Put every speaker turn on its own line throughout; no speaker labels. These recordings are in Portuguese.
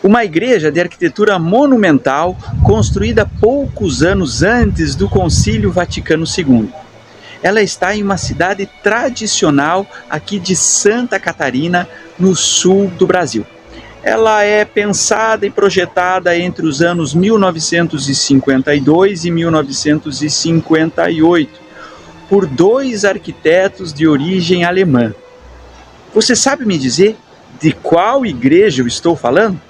Uma igreja de arquitetura monumental construída poucos anos antes do Concílio Vaticano II. Ela está em uma cidade tradicional aqui de Santa Catarina, no sul do Brasil. Ela é pensada e projetada entre os anos 1952 e 1958 por dois arquitetos de origem alemã. Você sabe me dizer de qual igreja eu estou falando?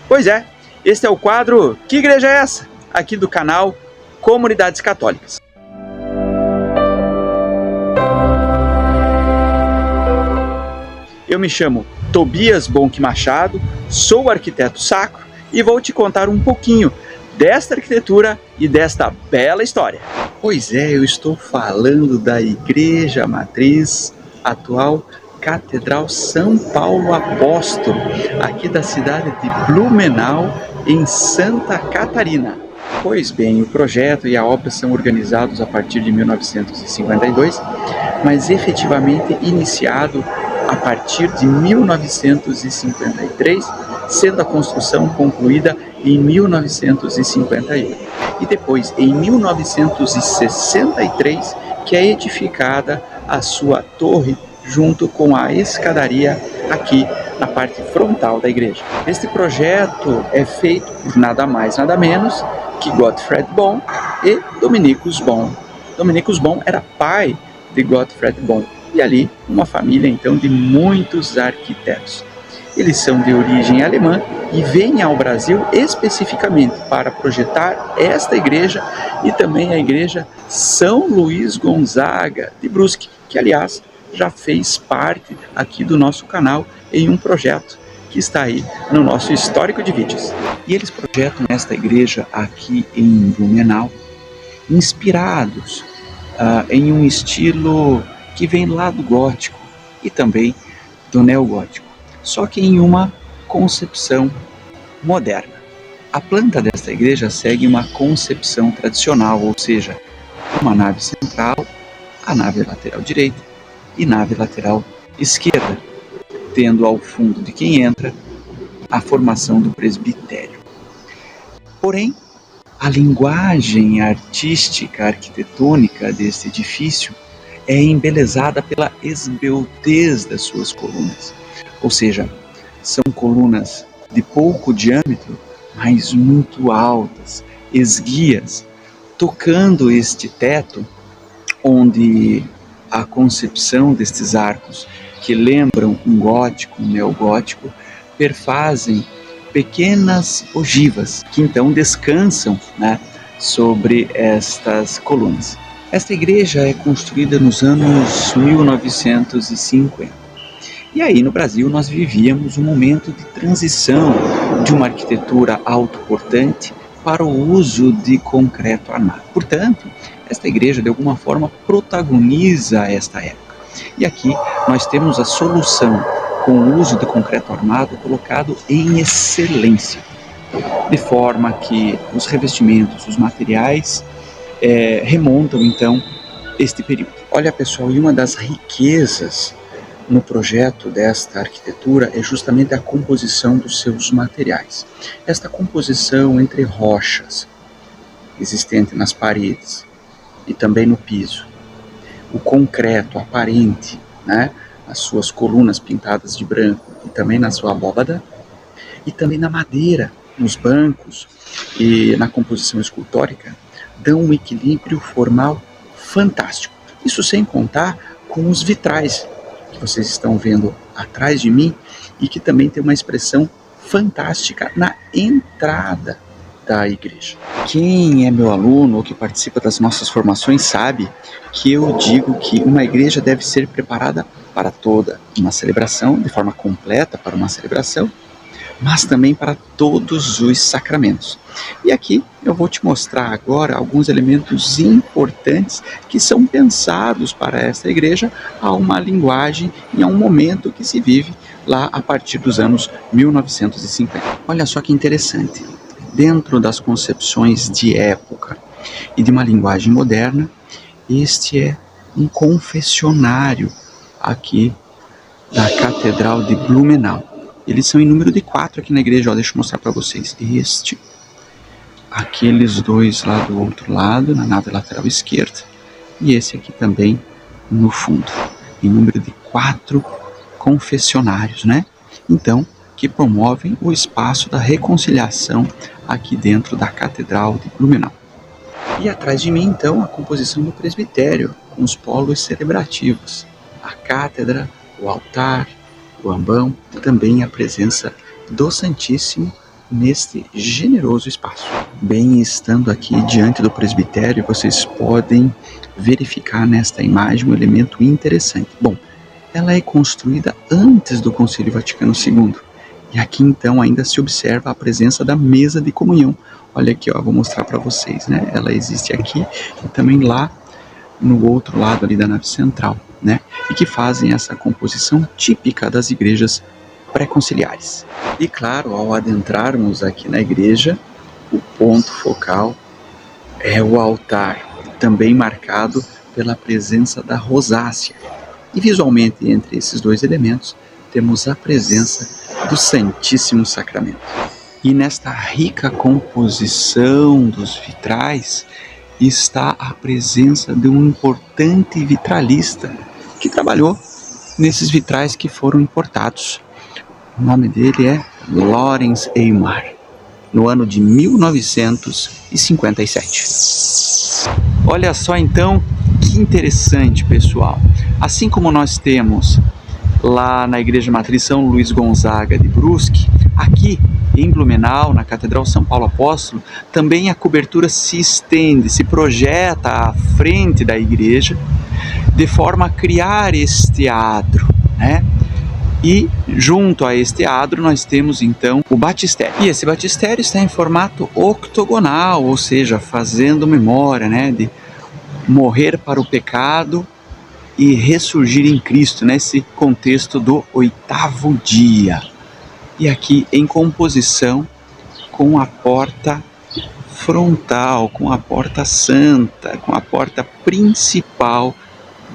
Pois é, este é o quadro Que Igreja é Essa? Aqui do canal Comunidades Católicas. Eu me chamo Tobias Bonk Machado, sou arquiteto sacro e vou te contar um pouquinho desta arquitetura e desta bela história. Pois é, eu estou falando da Igreja Matriz atual Catedral São Paulo Apóstolo, aqui da cidade de Blumenau, em Santa Catarina. Pois bem, o projeto e a obra são organizados a partir de 1952, mas efetivamente iniciado a partir de 1953, sendo a construção concluída em 1958. E depois, em 1963, que é edificada a sua torre junto com a escadaria aqui na parte frontal da igreja. Este projeto é feito por nada mais, nada menos que Gottfried Bohm e Dominicus Bohm. Dominicus Bohm era pai de Gottfried Bohm e ali uma família então de muitos arquitetos. Eles são de origem alemã e vêm ao Brasil especificamente para projetar esta igreja e também a igreja São Luís Gonzaga de Brusque, que aliás já fez parte aqui do nosso canal em um projeto que está aí no nosso histórico de vídeos. E eles projetam esta igreja aqui em Blumenau, inspirados em um estilo que vem lá do gótico e também do neogótico, só que em uma concepção moderna. A planta desta igreja segue uma concepção tradicional, ou seja, uma nave central, a nave lateral direita e nave lateral esquerda, tendo ao fundo de quem entra a formação do presbitério. Porém, a linguagem artística, arquitetônica deste edifício é embelezada pela esbeltez das suas colunas, ou seja, são colunas de pouco diâmetro, mas muito altas, esguias, tocando este teto, onde a concepção destes arcos, que lembram um gótico, um neogótico, perfazem pequenas ogivas, que então descansam, sobre estas colunas. Esta igreja é construída nos anos 1950. E aí no Brasil nós vivíamos um momento de transição de uma arquitetura autoportante para o uso de concreto armado. Portanto, esta igreja de alguma forma protagoniza esta época. E aqui nós temos a solução com o uso de concreto armado colocado em excelência, de forma que os revestimentos, os materiais remontam então este período. Olha pessoal, e uma das riquezas no projeto desta arquitetura é justamente a composição dos seus materiais. Esta composição entre rochas existente nas paredes e também no piso, o concreto aparente, as suas colunas pintadas de branco e também na sua abóbada, e também na madeira, nos bancos e na composição escultórica, dão um equilíbrio formal fantástico. Isso sem contar com os vitrais que vocês estão vendo atrás de mim e que também tem uma expressão fantástica na entrada da igreja. Quem é meu aluno ou que participa das nossas formações sabe que eu digo que uma igreja deve ser preparada para toda uma celebração, de forma completa para uma celebração, mas também para todos os sacramentos. E aqui eu vou te mostrar agora alguns elementos importantes que são pensados para esta igreja a uma linguagem e a um momento que se vive lá a partir dos anos 1950. Olha só que interessante. Dentro das concepções de época e de uma linguagem moderna, este é um confessionário aqui da Catedral de Blumenau. Eles são em número de 4 aqui na igreja, ó, deixa eu mostrar para vocês. Este, aqueles dois lá do outro lado, na nave lateral esquerda, e esse aqui também no fundo, em número de 4 confessionários, né? Então, que promovem o espaço da reconciliação aqui dentro da Catedral de Blumenau. E atrás de mim, então, a composição do presbitério, com os polos celebrativos, a cátedra, o altar, o ambão, também a presença do Santíssimo neste generoso espaço. Bem, estando aqui diante do presbitério, vocês podem verificar nesta imagem um elemento interessante. Bom, ela é construída antes do Concílio Vaticano II, e aqui então ainda se observa a presença da mesa de comunhão. Olha aqui, ó, vou mostrar para vocês, né? Ela existe aqui e também lá no outro lado ali da nave central, né? E que fazem essa composição típica das igrejas pré-conciliares. E claro, ao adentrarmos aqui na igreja, o ponto focal é o altar, também marcado pela presença da rosácea. E visualmente, entre esses dois elementos, temos a presença do Santíssimo Sacramento. E nesta rica composição dos vitrais está a presença de um importante vitralista que trabalhou nesses vitrais que foram importados. O nome dele é Lorenz Eymar, no ano de 1957. Olha só então que interessante, pessoal. Assim como nós temos lá na Igreja Matriz São Luís Gonzaga de Brusque, aqui em Blumenau, na Catedral São Paulo Apóstolo, também a cobertura se estende, se projeta à frente da igreja, de forma a criar este adro, né? E junto a este adro nós temos então o batistério. E esse batistério está em formato octogonal, ou seja, fazendo memória, né, de morrer para o pecado e ressurgir em Cristo, nesse contexto do 8º dia. E aqui em composição com a porta frontal, com a porta santa, com a porta principal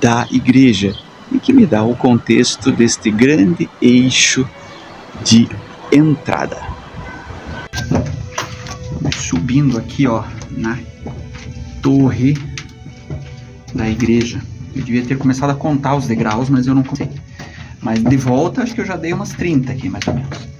da igreja, e que me dá o contexto deste grande eixo de entrada. Subindo aqui, ó, na torre da igreja. Eu devia ter começado a contar os degraus, mas eu não consegui. Mas de volta, acho que eu já dei umas 30 aqui, mais ou menos.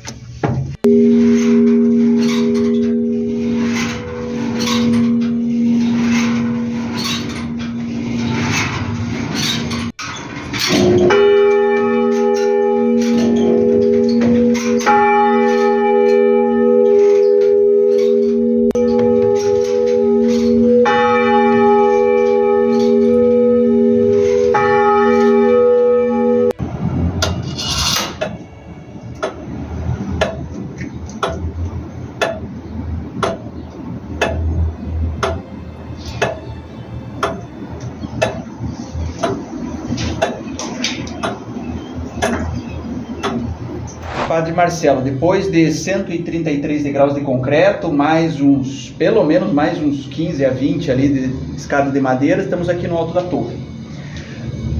Padre Marcelo, depois de 133 degraus de concreto, mais uns, pelo menos mais uns 15 a 20 ali de escada de madeira, estamos aqui no alto da torre.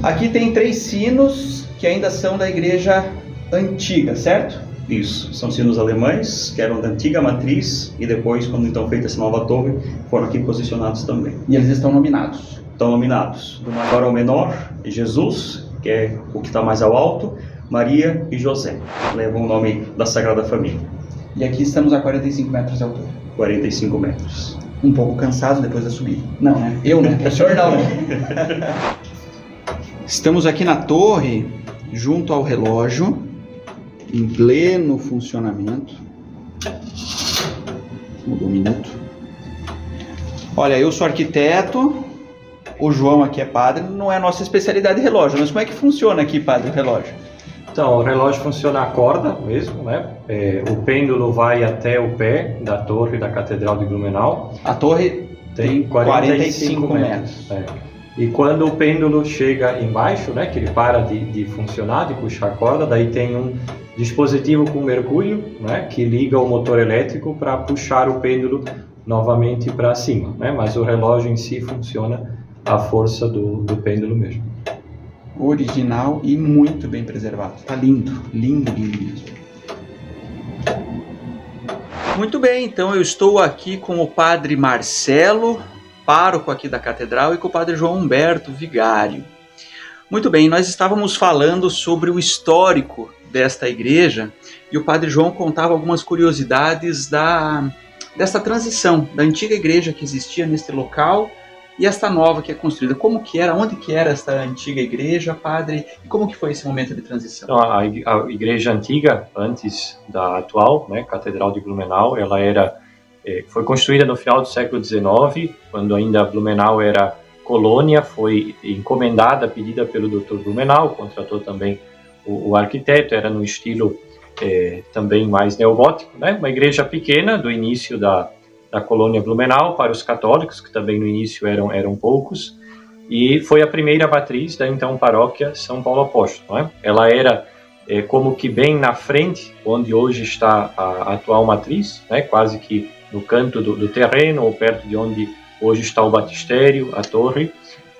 Aqui tem 3 sinos que ainda são da igreja antiga, certo?
Isso, são sinos alemães, que eram da antiga matriz, e depois, quando então feita essa nova torre, foram aqui posicionados também.
E eles estão nominados?
Estão nominados, do maior ao menor, Jesus, que é o que está mais ao alto, Maria e José, levam o nome da Sagrada Família.
E aqui estamos a 45 metros de altura.
45 metros.
Um pouco cansado depois da subida. Não, né? Eu, né? O senhor não, né? Estamos aqui na torre, junto ao relógio, em pleno funcionamento. Mudou um minuto. Olha, eu sou arquiteto, o João aqui é padre, não é a nossa especialidade relógio, mas como é que funciona aqui, padre, o relógio?
Então, o relógio funciona a corda mesmo, né? O pêndulo vai até o pé da torre da Catedral de Blumenau.
A torre tem 45 metros.
E quando o pêndulo chega embaixo, né, que ele para de funcionar, de puxar a corda, daí tem um dispositivo com mercúrio, né, que liga o motor elétrico para puxar o pêndulo novamente para cima, né? Mas o relógio em si funciona à força do pêndulo mesmo.
Original e muito bem preservado. Tá lindo, lindo, lindo mesmo. Muito bem, então eu estou aqui com o padre Marcelo, pároco aqui da catedral, e com o padre João Humberto, vigário. Muito bem, nós estávamos falando sobre o histórico desta igreja e o padre João contava algumas curiosidades dessa transição, da antiga igreja que existia neste local e esta nova que é construída. Como que era, onde que era esta antiga igreja, padre, e como que foi esse momento de transição?
Então, a igreja antiga, antes da atual, né, Catedral de Blumenau, ela foi construída no final do século XIX, quando ainda Blumenau era colônia, foi encomendada, pedida pelo Dr. Blumenau, contratou também o arquiteto, era no estilo também mais neogótico, né? Uma igreja pequena do início da colônia Blumenau para os católicos, que também no início eram poucos, e foi a primeira matriz da então paróquia São Paulo Apóstolo, né? Ela era como que bem na frente, onde hoje está a atual matriz, né? Quase que no canto do terreno, ou perto de onde hoje está o batistério, a torre,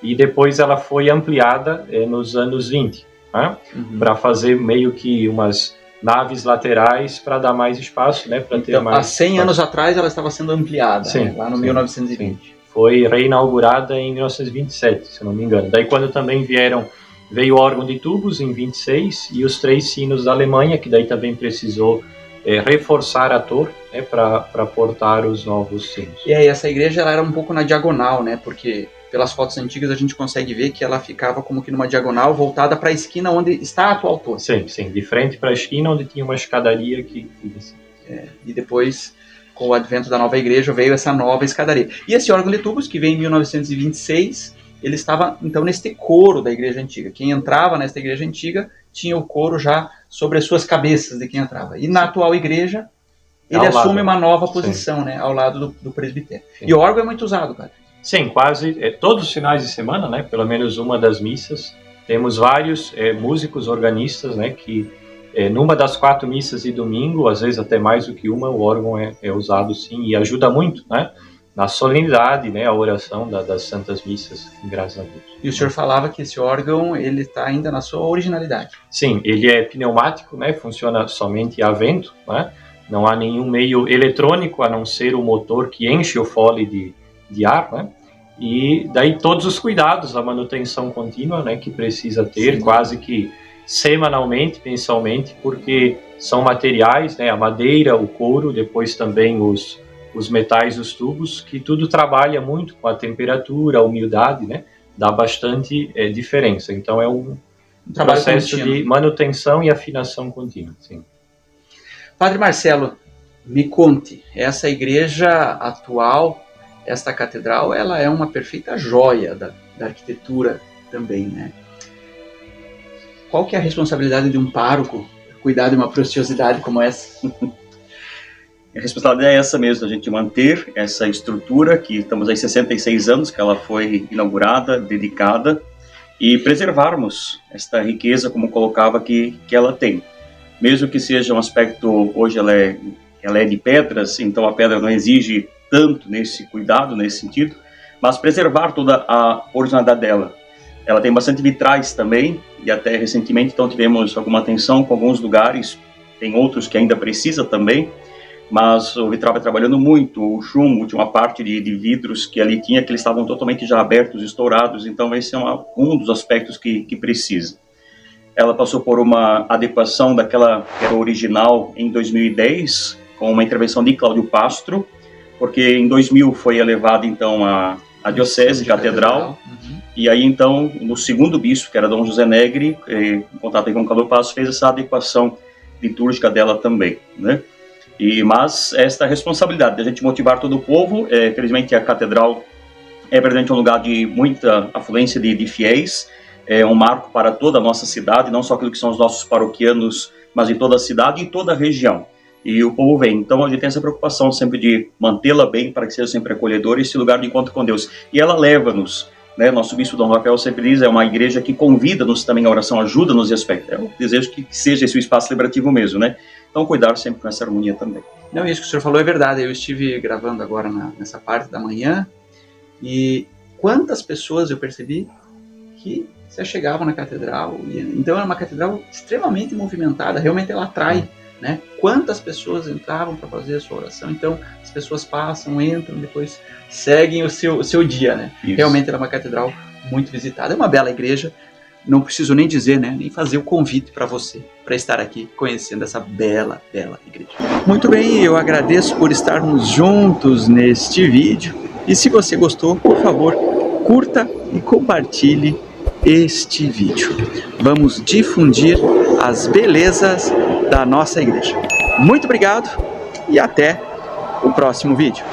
e depois ela foi ampliada nos anos 20, né? Para fazer meio que umas naves laterais para dar mais espaço, né? Para ter mais.
Há 100 anos atrás ela estava sendo ampliada,
sim,
né? Lá no
sim,
1920.
Sim. Foi reinaugurada em 1927, se eu não me engano. Daí quando também veio o órgão de tubos em 26 e os 3 sinos da Alemanha, que daí também precisou reforçar a torre, né, para portar os novos sinos.
E aí essa igreja ela era um pouco na diagonal, né? Porque pelas fotos antigas a gente consegue ver que ela ficava como que numa diagonal voltada para a esquina onde está a atual torre.
Sim, sim, de frente para a esquina onde tinha uma escadaria que
e depois, com o advento da nova igreja, veio essa nova escadaria. E esse órgão de tubos, que veio em 1926, ele estava então neste coro da igreja antiga. Quem entrava nesta igreja antiga tinha o coro já sobre as suas cabeças de quem entrava. E na atual igreja, ele assume uma nova posição, né, ao lado do presbitério. Sim. E o órgão é muito usado, cara.
Sim, quase todos os finais de semana, né, pelo menos uma das missas, temos vários músicos, organistas, né, que numa das 4 missas de domingo, às vezes até mais do que uma, o órgão é usado sim, e ajuda muito, né, na solenidade, né, a oração das santas missas, graças a Deus.
E o senhor falava que esse órgão, ele está ainda na sua originalidade.
Sim, ele é pneumático, né, funciona somente a vento, né, não há nenhum meio eletrônico, a não ser o motor que enche o fole de ar, né, e daí todos os cuidados, a manutenção contínua, né, que precisa ter, sim, quase que semanalmente, mensalmente, porque são materiais, né, a madeira, o couro, depois também os metais dos tubos, que tudo trabalha muito com a temperatura, a umidade, né? Dá bastante diferença. Então é um processo de manutenção e afinação contínua. Sim.
Padre Marcelo, me conte, essa igreja atual, esta catedral, ela é uma perfeita joia da arquitetura também, né? Qual que é a responsabilidade de um pároco cuidar de uma preciosidade como essa?
A responsabilidade é essa mesmo, a gente manter essa estrutura, que estamos aí 66 anos, que ela foi inaugurada, dedicada, e preservarmos esta riqueza, como colocava, que ela tem. Mesmo que seja um aspecto, hoje ela é de pedras, então a pedra não exige tanto nesse cuidado, nesse sentido, mas preservar toda a originalidade dela. Ela tem bastante vitrais também, e até recentemente então tivemos alguma atenção com alguns lugares, tem outros que ainda precisa também, mas o vitral vai trabalhando muito, o chumbo, tinha uma parte de vidros que ali tinha, que eles estavam totalmente já abertos, estourados, então esse é um dos aspectos que precisa. Ela passou por uma adequação daquela que era original em 2010, com uma intervenção de Cláudio Pastro, porque em 2000 foi elevada então a diocese, catedral, e aí então, no segundo bispo, que era Dom José Negri, em contato com Cláudio Pastro, fez essa adequação litúrgica dela também, né? Mas esta responsabilidade de a gente motivar todo o povo, felizmente a catedral é verdadeiramente um lugar de muita afluência de fiéis, é um marco para toda a nossa cidade, não só aquilo que são os nossos paroquianos, mas em toda a cidade e em toda a região. E o povo vem, então a gente tem essa preocupação sempre de mantê-la bem, para que seja sempre acolhedora, esse lugar de encontro com Deus. E ela leva-nos, né? Nosso bispo Dom Rafael sempre diz, é uma igreja que convida-nos também à oração, ajuda-nos nesse aspecto. Eu desejo que seja esse o espaço celebrativo mesmo, né? Então, cuidar sempre com essa harmonia também.
Não, isso que o senhor falou é verdade. Eu estive gravando agora nessa parte da manhã e quantas pessoas eu percebi que se achegavam na catedral. Então, é uma catedral extremamente movimentada. Realmente, ela atrai né? Quantas pessoas entravam para fazer a sua oração? Então, as pessoas passam, entram, depois seguem o seu dia, né?
Isso.
Realmente ela é uma catedral muito visitada, é uma bela igreja. Não preciso nem dizer, né? Nem fazer o convite para você, para estar aqui conhecendo essa bela, bela igreja. Muito bem, eu agradeço por estarmos juntos neste vídeo. E se você gostou, por favor, curta e compartilhe este vídeo. Vamos difundir as belezas da nossa igreja. Muito obrigado e até o próximo vídeo.